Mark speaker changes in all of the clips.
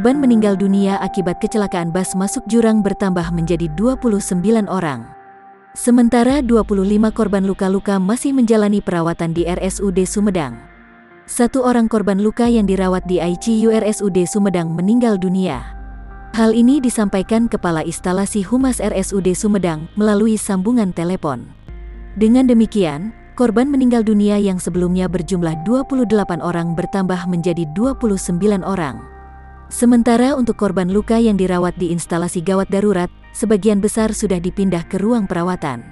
Speaker 1: Korban meninggal dunia akibat kecelakaan bus masuk jurang bertambah menjadi 29 orang. Sementara 25 korban luka-luka masih menjalani perawatan di RSUD Sumedang. Satu orang korban luka yang dirawat di ICU RSUD Sumedang meninggal dunia. Hal ini disampaikan Kepala Instalasi Humas RSUD Sumedang melalui sambungan telepon. Dengan demikian, korban meninggal dunia yang sebelumnya berjumlah 28 orang bertambah menjadi 29 orang. Sementara untuk korban luka yang dirawat di instalasi gawat darurat, sebagian besar sudah dipindah ke ruang perawatan.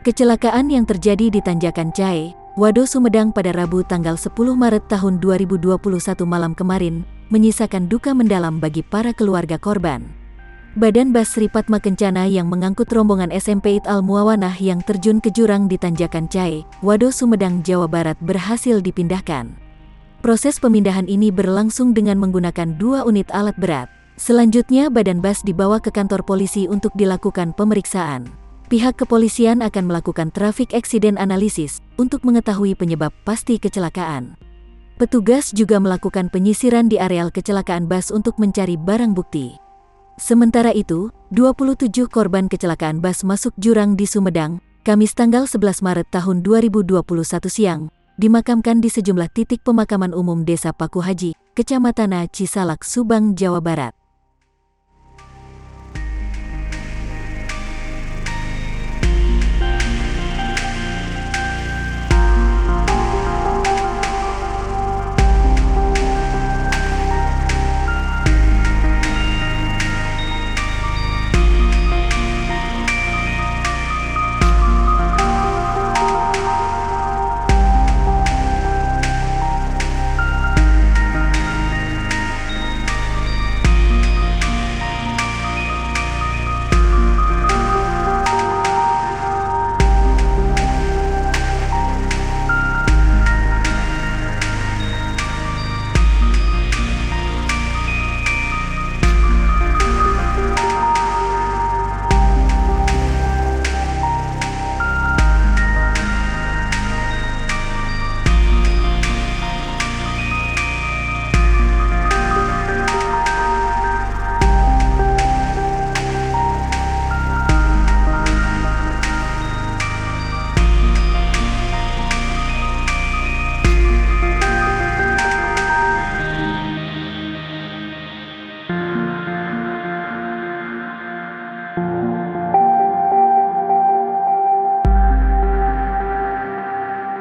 Speaker 1: Kecelakaan yang terjadi di Tanjakan Cahe, Wado Sumedang pada Rabu tanggal 10 Maret tahun 2021 malam kemarin, menyisakan duka mendalam bagi para keluarga korban. Badan bus Sri Padma Kencana yang mengangkut rombongan SMP IT Al-Muawanah yang terjun ke jurang di Tanjakan Cahe, Wado Sumedang, Jawa Barat berhasil dipindahkan. Proses pemindahan ini berlangsung dengan menggunakan 2 unit alat berat. Selanjutnya badan bus dibawa ke kantor polisi untuk dilakukan pemeriksaan. Pihak kepolisian akan melakukan traffic accident analysis untuk mengetahui penyebab pasti kecelakaan. Petugas juga melakukan penyisiran di areal kecelakaan bus untuk mencari barang bukti. Sementara itu, 27 korban kecelakaan bus masuk jurang di Sumedang, Kamis tanggal 11 Maret tahun 2021 siang, dimakamkan di sejumlah titik pemakaman umum Desa Paku Haji, Kecamatan Cisalak, Subang, Jawa Barat.